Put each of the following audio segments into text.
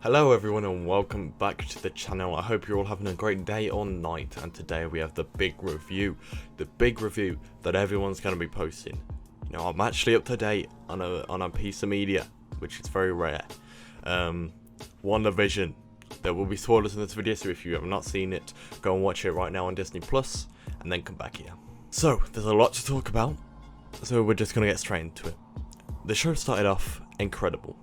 Hello everyone and welcome back to the channel. I hope you're all having a great day or night, and today we have the big review that everyone's going to be posting. You know, I'm actually up to date on a piece of media, which is very rare. WandaVision. There will be spoilers in this video, so if you have not seen it, go and watch it right now on Disney Plus, and then come back here. So, there's a lot to talk about, so we're just going to get straight into it. The show started off incredible.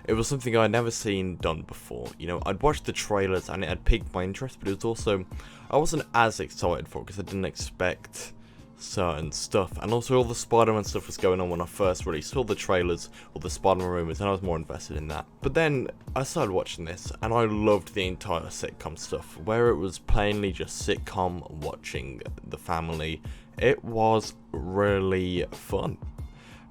It was something I'd never seen done before. You know, I'd watched the trailers and it had piqued my interest, but it was also, I wasn't as excited for it because I didn't expect certain stuff. And also all the Spider-Man stuff was going on when I first really saw the trailers or the Spider-Man rumors, and I was more invested in that. But then I started watching this and I loved the entire sitcom stuff, where it was plainly just sitcom watching the family. It was really fun.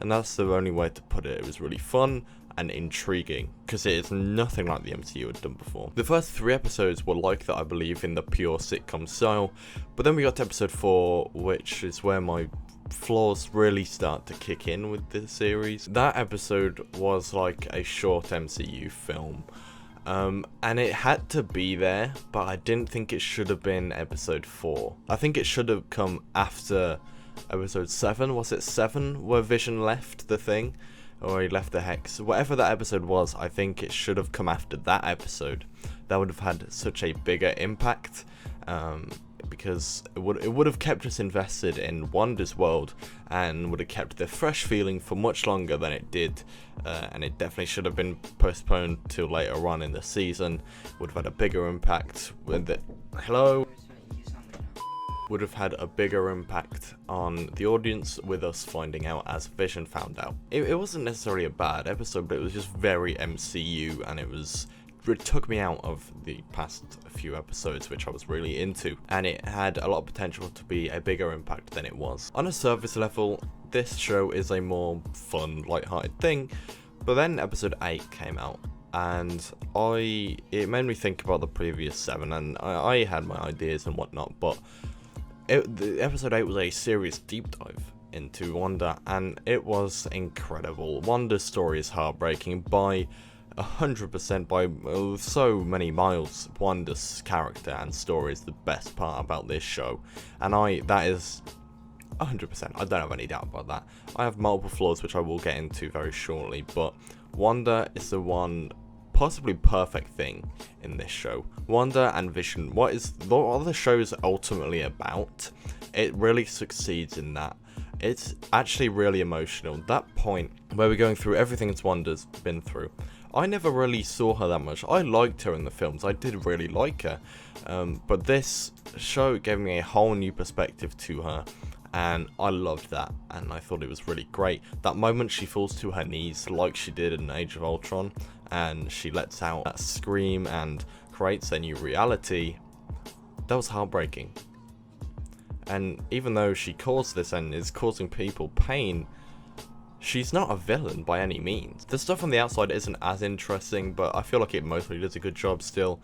And that's the only way to put it. It was really fun and intriguing, because it is nothing like the MCU had done before. The first 3 episodes were like that, I believe, in the pure sitcom style, but then we got to episode 4, which is where my flaws really start to kick in with the series. That episode was like a short MCU film, and it had to be there, but I didn't think it should have been episode 4. I think it should have come after episode 7. Was it 7 where Vision left the thing? Or he left the Hex. Whatever that episode was, I think it should have come after that episode. That would have had such a bigger impact, because it would have kept us invested in Wanda's world and would have kept the fresh feeling for much longer than it did. And it definitely should have been postponed till later on in the season. Would have had a bigger impact with it. Hello? Would have had a bigger impact on the audience with us finding out as Vision found out. It wasn't necessarily a bad episode, but it was just very MCU, and it took me out of the past few episodes, which I was really into, and it had a lot of potential to be a bigger impact than it was. On a surface level, this show is a more fun, light-hearted thing, but then episode 8 came out, and it made me think about the previous 7, and I had my ideas and whatnot, but the episode 8 was a serious deep dive into Wanda, and it was incredible. Wanda's story is heartbreaking by 100%, by so many miles. Wanda's character and story is the best part about this show, and that is 100%. I don't have any doubt about that. I have multiple flaws, which I will get into very shortly, but Wanda is the one possibly perfect thing in this show. Wanda and Vision, what are the show's ultimately about? It really succeeds in that. It's actually really emotional. That point where we're going through everything that Wanda's been through, I never really saw her that much. I liked her in the films, I did really like her, but this show gave me a whole new perspective to her, and I loved that, and I thought it was really great. That moment she falls to her knees like she did in Age of Ultron, and she lets out that scream and creates a new reality, that was heartbreaking. And even though she caused this and is causing people pain, she's not a villain by any means. The stuff on the outside isn't as interesting, but I feel like it mostly does a good job still.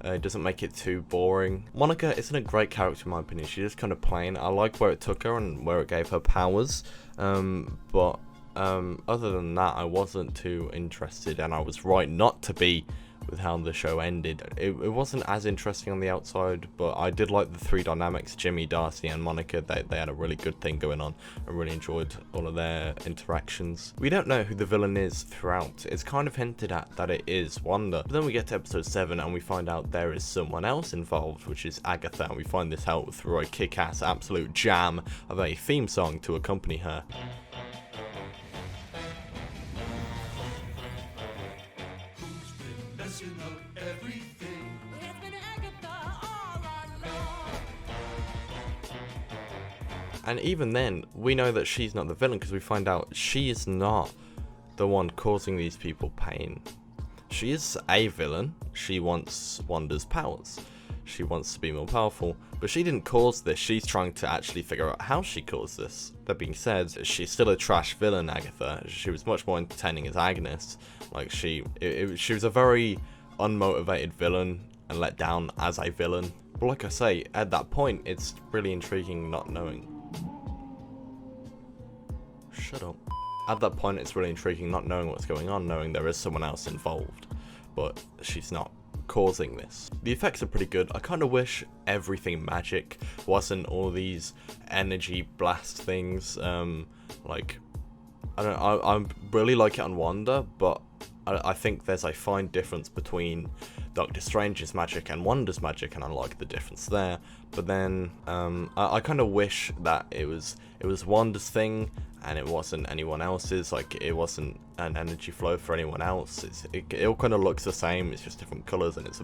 It doesn't make it too boring. Monica isn't a great character in my opinion. She's just kind of plain. I like where it took her and where it gave her powers, but other than that, I wasn't too interested, and I was right not to be with how the show ended. It wasn't as interesting on the outside, but I did like the 3 dynamics, Jimmy, Darcy and Monica. They had a really good thing going on. I really enjoyed all of their interactions. We don't know who the villain is throughout. It's kind of hinted at that it is Wanda, but then we get to episode 7 and we find out there is someone else involved, which is Agatha, and we find this out through a kick-ass absolute jam of a theme song to accompany her. And even then, we know that she's not the villain, because we find out she is not the one causing these people pain. She is a villain. She wants Wanda's powers. She wants to be more powerful, but she didn't cause this. She's trying to actually figure out how she caused this. That being said, she's still a trash villain, Agatha. She was much more entertaining as Agnes. Like, she was a very unmotivated villain and let down as a villain. But like I say, at that point, it's really intriguing not knowing. shut up. At that point, it's really intriguing not knowing what's going on, knowing there is someone else involved, but she's not causing this. The effects are pretty good. I kind of wish everything magic wasn't all these energy blast things. Like, I don't know, I really like it on Wanda, but I think there's a fine difference between Doctor Strange's magic and Wanda's magic, and I like the difference there. But then I kind of wish that it was Wanda's thing and it wasn't anyone else's. Like, it wasn't an energy flow for anyone else. It all kind of looks the same. It's just different colors, and it's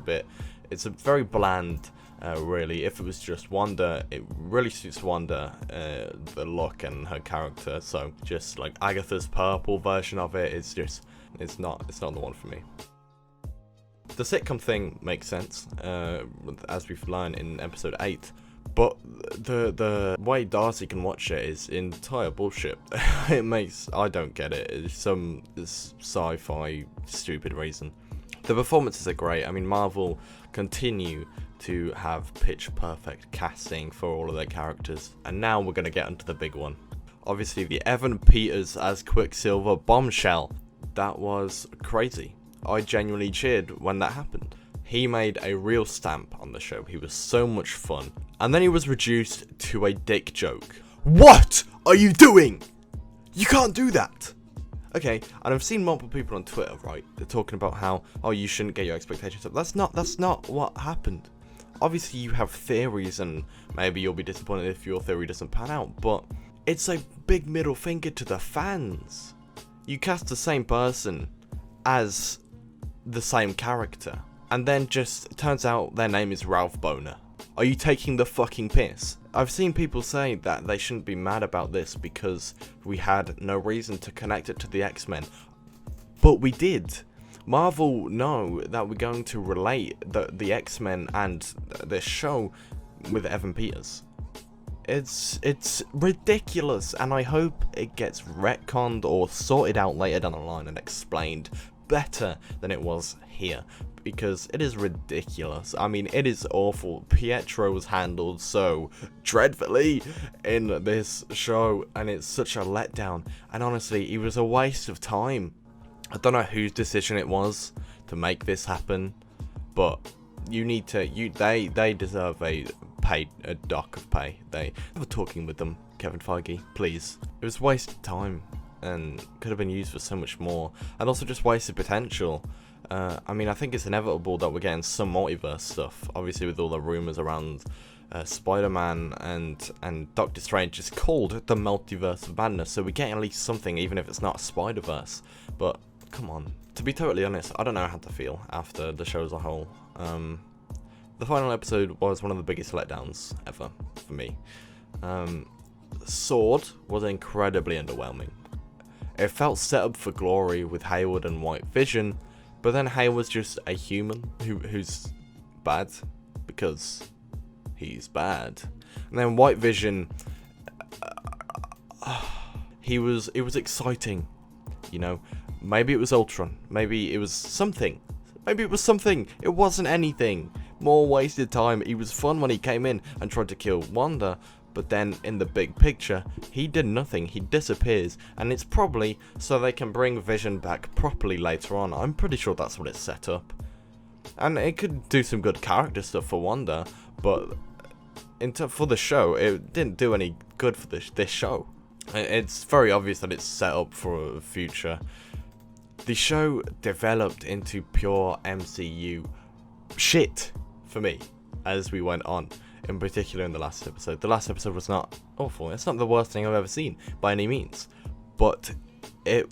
a very bland. Really, if it was just Wanda, it really suits Wanda, the look and her character. So just like Agatha's purple version of it is just, it's not the one for me. The sitcom thing makes sense, as we've learned in episode 8, but the way Darcy can watch it is entire bullshit. I don't get it. It's some sci-fi stupid reason. The performances are great. I mean, Marvel continue to have pitch perfect casting for all of their characters, and now we're going to get onto the big one. Obviously, the Evan Peters as Quicksilver Bombshell. That was crazy. I genuinely cheered when that happened. He made a real stamp on the show. He was so much fun. And then he was reduced to a dick joke. What are you doing? You can't do that. Okay, and I've seen multiple people on Twitter, right? They're talking about how, oh, you shouldn't get your expectations up. That's not what happened. Obviously, you have theories, and maybe you'll be disappointed if your theory doesn't pan out, but it's a big middle finger to the fans. You cast the same person as the same character, and then just turns out their name is Ralph Boner. Are you taking the fucking piss? I've seen people say that they shouldn't be mad about this because we had no reason to connect it to the X-Men, but we did. Marvel know that we're going to relate the X-Men and this show with Evan Peters. It's ridiculous, and I hope it gets retconned or sorted out later down the line and explained better than it was here, because it is ridiculous. I mean, it is awful. Pietro was handled so dreadfully in this show, and it's such a letdown, and honestly, it was a waste of time. I don't know whose decision it was to make this happen, but they deserve a dock of pay. They were talking with them, Kevin Feige, please. It was wasted time and could have been used for so much more, and also just wasted potential. I mean, I think it's inevitable that we're getting some multiverse stuff, obviously with all the rumours around Spider-Man and Doctor Strange is called the Multiverse of Madness, so we're getting at least something, even if it's not a Spider-Verse. But come on, to be totally honest, I don't know how to feel after the show as a whole. The final episode was one of the biggest letdowns ever for me. Sword was incredibly underwhelming. It felt set up for glory with Hayward and White Vision, but then Hayward's just a human who's bad because he's bad. And then White Vision, it was exciting, you know. Maybe it was Ultron, maybe it was something. It wasn't anything. More wasted time. He was fun when he came in and tried to kill Wanda, but then in the big picture, he did nothing. He disappears, and it's probably so they can bring Vision back properly later on. I'm pretty sure that's what it's set up. And it could do some good character stuff for Wanda, but for the show, it didn't do any good for this show. It's very obvious that it's set up for a future. The show developed into pure MCU shit for me as we went on, in particular in the last episode. The last episode was not awful. It's not the worst thing I've ever seen by any means, but it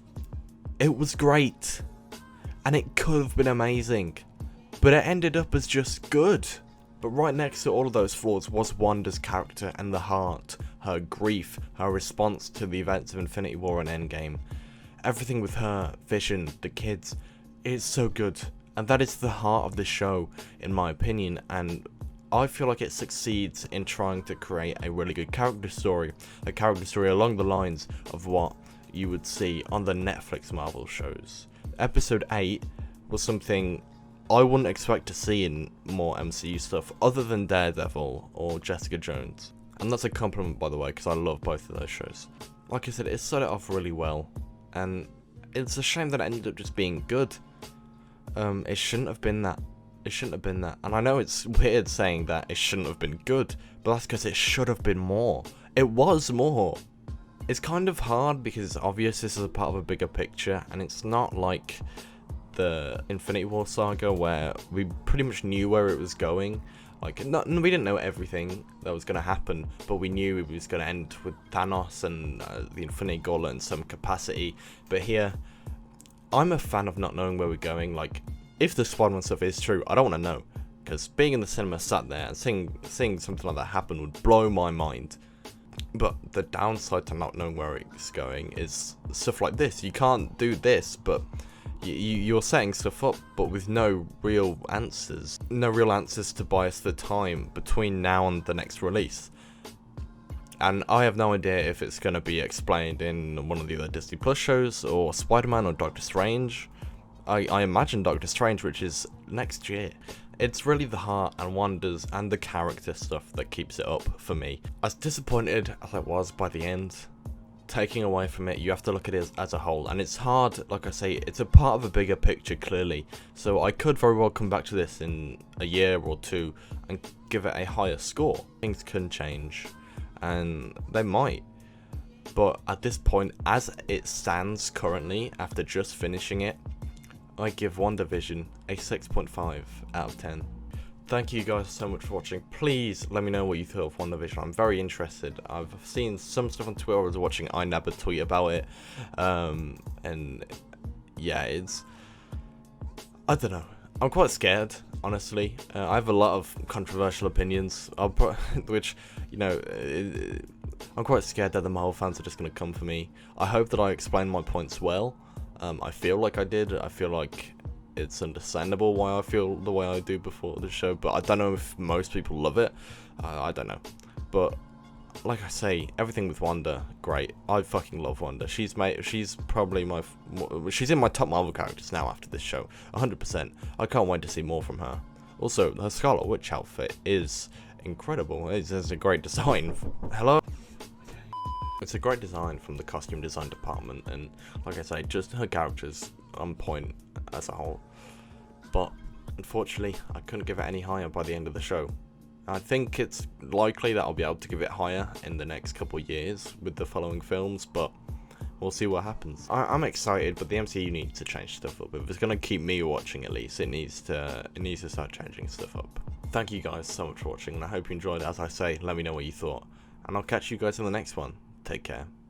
was great, and it could have been amazing, but it ended up as just good. But right next to all of those flaws was Wanda's character and the heart, her grief, her response to the events of Infinity War and Endgame. Everything with her, Vision, the kids, is so good. And that is the heart of the show, in my opinion, and I feel like it succeeds in trying to create a really good character story. A character story along the lines of what you would see on the Netflix Marvel shows. Episode 8 was something I wouldn't expect to see in more MCU stuff other than Daredevil or Jessica Jones. And that's a compliment, by the way, because I love both of those shows. like I said, it started off really well, and it's a shame that it ended up just being good. It shouldn't have been that. It shouldn't have been that. And I know it's weird saying that it shouldn't have been good, but that's because it should have been more. It was more. It's kind of hard because it's obvious this is a part of a bigger picture, and it's not like the Infinity War saga where we pretty much knew where it was going. Like, we didn't know everything that was going to happen, but we knew it was going to end with Thanos and the Infinity Gauntlet in some capacity. But here, I'm a fan of not knowing where we're going. Like, if the Spider-Man stuff is true, I don't want to know, because being in the cinema sat there and seeing something like that happen would blow my mind. But the downside to not knowing where it's going is stuff like this. You can't do this, but you're setting stuff up, but with no real answers. No real answers to buy us the time between now and the next release. And I have no idea if it's going to be explained in one of the other Disney Plus shows, or Spider-Man, or Doctor Strange. I imagine Doctor Strange, which is next year. It's really the heart and Wanda's and the character stuff that keeps it up for me. As disappointed as I was by the end, taking away from it, you have to look at it as a whole, and it's hard. Like I say, it's a part of a bigger picture, clearly, so I could very well come back to this in a year or two and give it a higher score. Things can change, and they might, but at this point, as it stands currently, after just finishing it, I give WandaVision a 6.5 out of 10. Thank you guys so much for watching. Please let me know what you thought of WandaVision. I'm very interested. I've seen some stuff on Twitter. I was watching iNabba tweet about it. And yeah, I don't know. I'm quite scared, honestly. I have a lot of controversial opinions, which, you know, I'm quite scared that the Marvel fans are just going to come for me. I hope that I explained my points well. I feel like I did. I feel like it's understandable why I feel the way I do before the show, but I don't know if most people love it. I don't know. But like I say, everything with Wanda, great. I fucking love Wanda. She's probably she's in my top Marvel characters now after this show, 100%. I can't wait to see more from her. Also, her Scarlet Witch outfit is incredible. It's a great design. Hello? It's a great design from the costume design department, and like I say, just her character's on point as a whole. But unfortunately, I couldn't give it any higher by the end of the show. I think it's likely that I'll be able to give it higher in the next couple of years with the following films, but we'll see what happens. I'm excited, but the MCU needs to change stuff up. If it's going to keep me watching, at least, it needs to start changing stuff up. Thank you guys so much for watching, and I hope you enjoyed it. As I say, let me know what you thought, and I'll catch you guys in the next one. Take care.